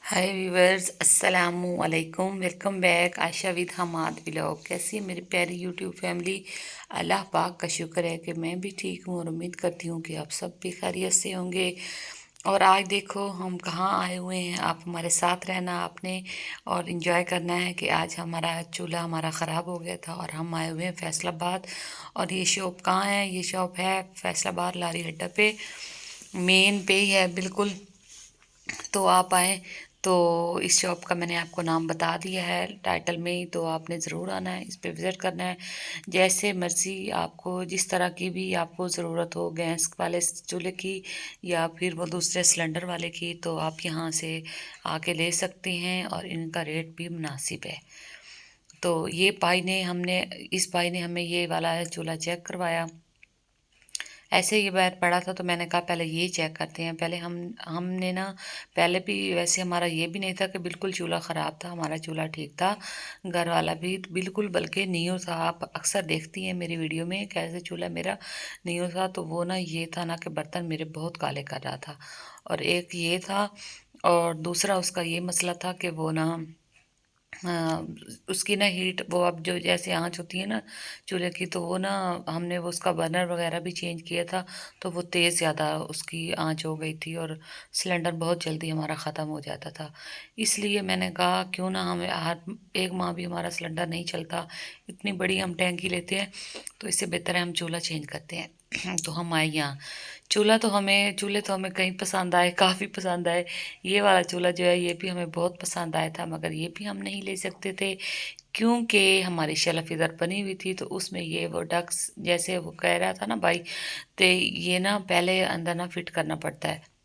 हाय viewers, अस्सलामु अलैकुम। Welcome back Ayesha with Hammad vlog. कैसी है मेरी प्यारी यूट्यूब फैमिली? अल्लाह पाक का शुक्र है कि मैं भी ठीक हूँ और उम्मीद करती हूँ कि आप सब भी खैरियत से होंगे। और आज देखो हम कहाँ आए हुए हैं। आप हमारे साथ रहना आपने और इन्जॉय करना है कि आज हमारा चूल्हा हमारा ख़राब हो गया था और हम आए हुए हैं फैसलाबाद। और ये शॉप कहाँ है? ये शॉप है फैसलाबाद लारी अड्डा पे, मेन पे ही है बिल्कुल। तो आप आएँ तो इस शॉप का मैंने आपको नाम बता दिया है टाइटल में ही, तो आपने ज़रूर आना है, इस पे विज़िट करना है। जैसे मर्ज़ी आपको जिस तरह की भी आपको ज़रूरत हो, गैस वाले चूल्हे की या फिर वो दूसरे सिलेंडर वाले की, तो आप यहाँ से आके ले सकते हैं और इनका रेट भी मुनासिब है। तो ये भाई ने हमने इस भाई ने हमें ये वाला चूल्हा चेक करवाया। ऐसे ही बार पड़ा था तो मैंने कहा पहले ये चेक करते हैं। पहले हमने ना पहले भी वैसे हमारा ये भी नहीं था कि बिल्कुल चूल्हा ख़राब था, हमारा चूल्हा ठीक था, घर वाला भी बिल्कुल बल्कि न्यू था। आप अक्सर देखती हैं मेरी वीडियो में कैसे चूल्हा मेरा न्यू था। तो वो ना ये था ना कि बर्तन मेरे बहुत काले कर रहा था, और एक ये था, और दूसरा उसका ये मसला था कि वो ना हाँ, उसकी ना हीट वो अब जो जैसे आँच होती है ना चूल्हे की, तो वो ना हमने वो उसका बर्नर वगैरह भी चेंज किया था, तो वो तेज़ ज़्यादा उसकी आँच हो गई थी और सिलेंडर बहुत जल्दी हमारा ख़त्म हो जाता था। इसलिए मैंने कहा क्यों ना हमें हर एक माह भी हमारा सिलेंडर नहीं चलता, इतनी बड़ी हम टैंकी लेते हैं, तो इससे बेहतर है हम चूल्हा चेंज करते हैं। तो हम आए यहाँ। चूल्हे तो हमें कहीं पसंद आए, काफ़ी पसंद आए। ये वाला चूल्हा जो है ये भी हमें बहुत पसंद आया था, मगर ये भी हम नहीं ले सकते थे क्योंकि हमारी शेल्फ इधर बनी हुई थी, तो उसमें ये वो डक्स जैसे वो कह रहा था ना भाई, तो ये ना पहले अंदर ना फिट करना पड़ता है।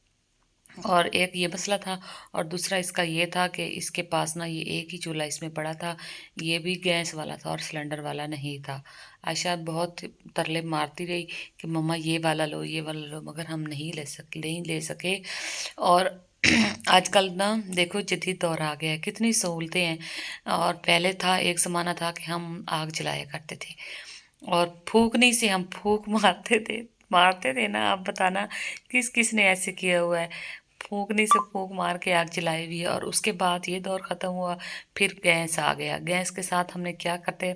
और एक ये मसला था, और दूसरा इसका ये था कि इसके पास ना ये एक ही चूल्हा इसमें पड़ा था, ये भी गैस वाला था और सिलेंडर वाला नहीं था। आयशा बहुत तरले मारती रही कि मम्मा ये वाला लो, ये वाला लो, मगर हम नहीं ले सके। और आजकल ना देखो जदीद दौर आ गया है, कितनी सहूलतें हैं। और पहले था एक ज़माना था कि हम आग जलाया करते थे और फूकनी से हम फूक मारते थे ना। आप बताना किस किस ने ऐसे किया हुआ है? फूकनी से फूक मार के आग जलाई हुई है। और उसके बाद ये दौर ख़त्म हुआ, फिर गैस आ गया। गैस के साथ हमने क्या करते,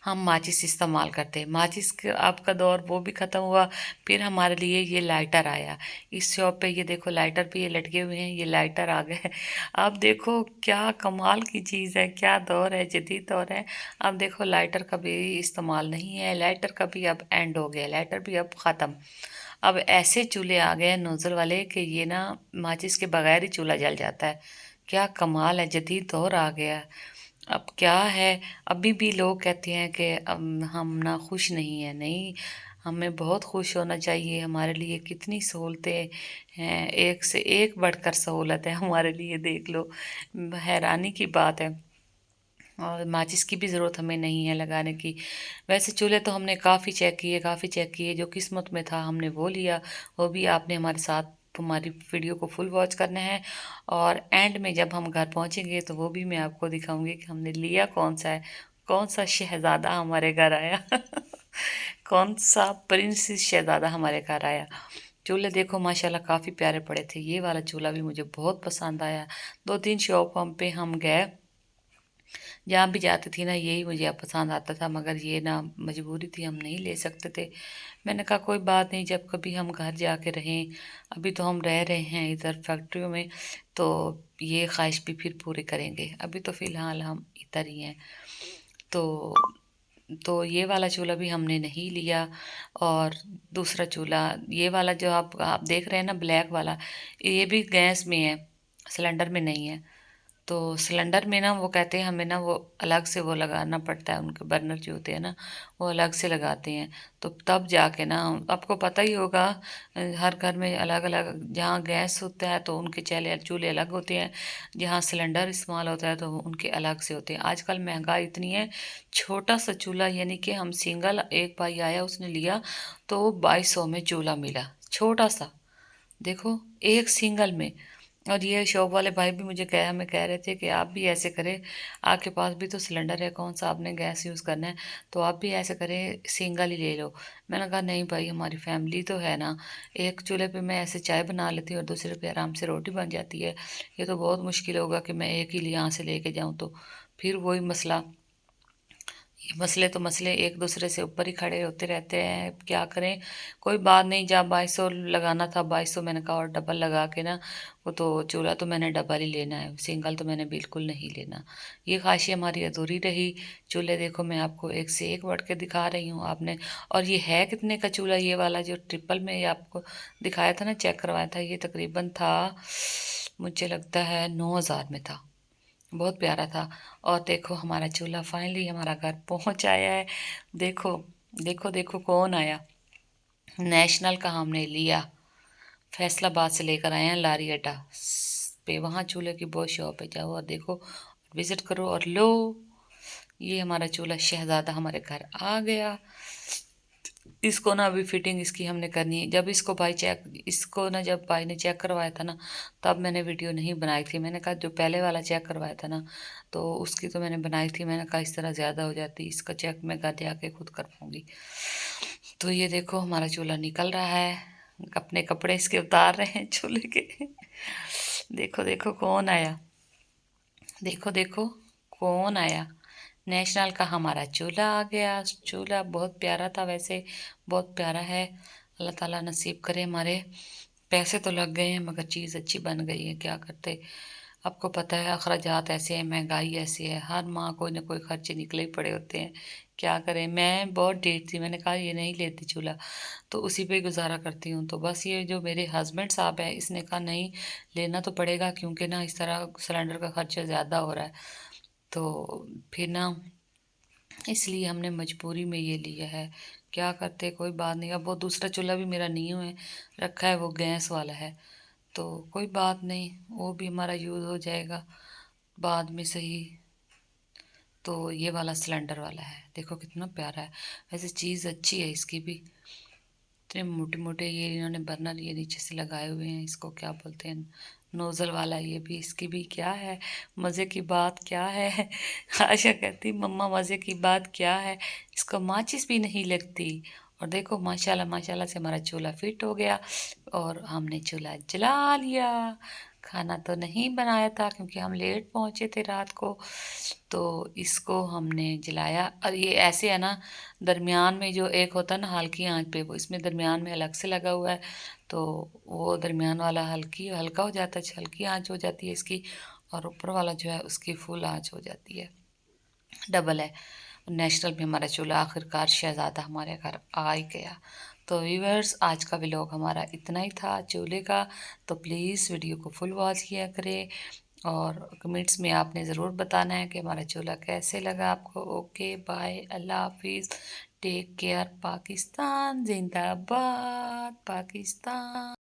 हम माचिस इस्तेमाल करते हैं। माचिस का आपका दौर वो भी ख़त्म हुआ, फिर हमारे लिए ये लाइटर आया। इस शॉप पे ये देखो लाइटर भी ये लटके हुए हैं, ये लाइटर आ गए। अब देखो क्या कमाल की चीज़ है, क्या दौर है, जदीद दौर है। अब देखो लाइटर का भी इस्तेमाल नहीं है, लाइटर का भी अब एंड हो गया, लाइटर भी अब ख़त्म। अब ऐसे चूल्हे आ गए हैं नोज़ल वाले कि ये ना माचिस के बगैर ही चूल्हा जल जाता है। क्या कमाल है, जदीद दौर आ गया है। अब क्या है, अभी भी लोग कहते हैं कि हम ना खुश नहीं हैं। नहीं, हमें बहुत खुश होना चाहिए। हमारे लिए कितनी सहूलतें हैं, एक से एक बढ़कर सहूलत है हमारे लिए, देख लो, हैरानी की बात है। और माचिस की भी ज़रूरत हमें नहीं है लगाने की। वैसे चूल्हे तो हमने काफ़ी चेक किए, जो किस्मत में था हमने वो लिया। वो भी आपने हमारे साथ हमारी वीडियो को फुल वॉच करना है, और एंड में जब हम घर पहुंचेंगे तो वो भी मैं आपको दिखाऊंगी कि हमने लिया कौन सा है, कौन सा शहज़ादा हमारे घर आया कौन सा प्रिंस शहज़ादा हमारे घर आया। चूल्हे देखो माशाल्लाह काफ़ी प्यारे पड़े थे। ये वाला चूल्हा भी मुझे बहुत पसंद आया। 2-3 शॉप हम पे हम गए, जहाँ भी जाती थी ना यही मुझे अब पसंद आता था, मगर ये ना मजबूरी थी, हम नहीं ले सकते थे। मैंने कहा कोई बात नहीं, जब कभी हम घर जाके रहें, अभी तो हम रह रहे हैं इधर फैक्ट्रियों में, तो ये ख्वाहिश भी फिर पूरी करेंगे। अभी तो फ़िलहाल हम इधर ही हैं। तो ये वाला चूल्हा भी हमने नहीं लिया। और दूसरा चूल्हा ये वाला जो आप देख रहे हैं ना ब्लैक वाला, ये भी गैस में है, सिलेंडर में नहीं है। तो सिलेंडर में ना वो कहते हैं हमें ना वो अलग से वो लगाना पड़ता है, उनके बर्नर जो होते हैं ना वो अलग से लगाते हैं, तो तब जाके ना आपको पता ही होगा। हर घर में अलग अलग, जहाँ गैस होता है तो उनके चूल्हे चूल्हे अलग होते हैं, जहाँ सिलेंडर इस्तेमाल होता है तो उनके अलग से होते हैं। आजकल महंगाई इतनी है, छोटा सा चूल्हा यानी कि हम सिंगल, एक भाई आया उसने लिया तो 2200 में चूल्हा मिला, छोटा सा। देखो एक सिंगल में, और ये शॉप वाले भाई भी मुझे हमें कह रहे थे कि आप भी ऐसे करें, आपके पास भी तो सिलेंडर है, कौन सा आपने गैस यूज़ करना है, तो आप भी ऐसे करें, सिंगल ही ले लो। मैंने कहा नहीं भाई, हमारी फैमिली तो है ना, एक चूल्हे पे मैं ऐसे चाय बना लेती हूँ और दूसरे पे आराम से रोटी बन जाती है। ये तो बहुत मुश्किल होगा कि मैं एक ही यहाँ से लेके जाऊँ, तो फिर वही मसला, ये मसले तो मसले एक दूसरे से ऊपर ही खड़े होते रहते हैं, क्या करें। कोई बात नहीं, जहाँ 2200 लगाना था 2200, मैंने कहा और डबल लगा के ना, वो तो चूल्हा तो मैंने डबल ही लेना है, सिंगल तो मैंने बिल्कुल नहीं लेना। ये ख्वाहिश हमारी अधूरी रही। चूल्हे देखो, मैं आपको एक से एक बढ़ के दिखा रही हूँ आपने। और ये है कितने का चूल्हा, ये वाला जो ट्रिपल में ये आपको दिखाया था ना, चेक करवाया था, ये तकरीबन था, मुझे लगता है 9000 में था। बहुत प्यारा था। और देखो हमारा चूल्हा फाइनली हमारा घर पहुंच आया है। देखो देखो देखो कौन आया, नेशनल का हमने लिया, फैसलाबाद से लेकर आए हैं लारी अड्डा पे, वहाँ चूल्हे की बहुत शॉप है, जाओ और देखो, विजिट करो और लो, ये हमारा चूल्हा शहजादा हमारे घर आ गया। इसको ना अभी फिटिंग इसकी हमने करनी है। जब इसको भाई चेक इसको ना जब भाई ने चेक करवाया था ना, तब मैंने वीडियो नहीं बनाई थी। मैंने कहा जो पहले वाला चेक करवाया था ना, तो उसकी तो मैंने बनाई थी, मैंने कहा इस तरह ज़्यादा हो जाती, इसका चेक मैं घर जाके खुद कर पाऊँगी। तो ये देखो हमारा चूल्हा निकल रहा है, अपने कपड़े इसके उतार रहे हैं चूल्हे के। देखो देखो कौन आया, देखो देखो कौन आया, नेशनल का हमारा चूल्हा आ गया। चूल्हा बहुत प्यारा था, वैसे बहुत प्यारा है। अल्लाह ताला नसीब करे, हमारे पैसे तो लग गए हैं मगर चीज़ अच्छी बन गई है, क्या करते। आपको पता है अखराजात ऐसे हैं, महंगाई ऐसी है, हर माह कोई ना कोई खर्चे निकले ही पड़े होते हैं, क्या करें। मैं बहुत डेट थी, मैंने कहा ये नहीं लेती चूल्हा, तो उसी पे गुजारा करती हूँ। तो बस ये जो मेरे हस्बैंड साहब हैं, इसने कहा नहीं लेना तो पड़ेगा, क्योंकि ना इस तरह सिलेंडर का खर्चा ज़्यादा हो रहा है। तो फिर ना इसलिए हमने मजबूरी में ये लिया है, क्या करते, कोई बात नहीं। अब वो दूसरा चूल्हा भी मेरा न्यू है रखा है, वो गैस वाला है, तो कोई बात नहीं, वो भी हमारा यूज़ हो जाएगा बाद में सही। तो ये वाला सिलेंडर वाला है, देखो कितना प्यारा है, वैसे चीज़ अच्छी है इसकी भी। इतने मोटे मोटे ये इन्होंने बर्नर ये नीचे से लगाए हुए हैं, इसको क्या बोलते हैं, नोज़ल वाला, ये भी इसकी भी क्या है, मज़े की बात क्या है। आशा कहती मम्मा मज़े की बात क्या है, इसको माचिस भी नहीं लगती। और देखो माशाल्लाह माशाल्लाह से हमारा चूल्हा फिट हो गया और हमने चूल्हा जला लिया। खाना तो नहीं बनाया था क्योंकि हम लेट पहुँचे थे रात को, तो इसको हमने जलाया। और ये ऐसे है ना, दरमियान में जो एक होता है ना हल्की आंच पे, वो इसमें दरमियान में अलग से लगा हुआ है, तो वो दरमियान वाला हल्का हो जाता है, हल्की आंच हो जाती है इसकी, और ऊपर वाला जो है उसकी फुल आंच हो जाती है, डबल है। नेशनल में हमारा चूल्हा आखिरकार शहज़ादा हमारे घर आ ही गया। तो व्यूअर्स, आज का व्लॉग हमारा इतना ही था चूल्हे का। तो प्लीज़ वीडियो को फुल वॉच किया करें और कमेंट्स में आपने ज़रूर बताना है कि हमारा चूल्हा कैसे लगा आपको। ओके बाय, अल्लाह हाफिज़, टेक केयर, पाकिस्तान जिंदाबाद, पाकिस्तान।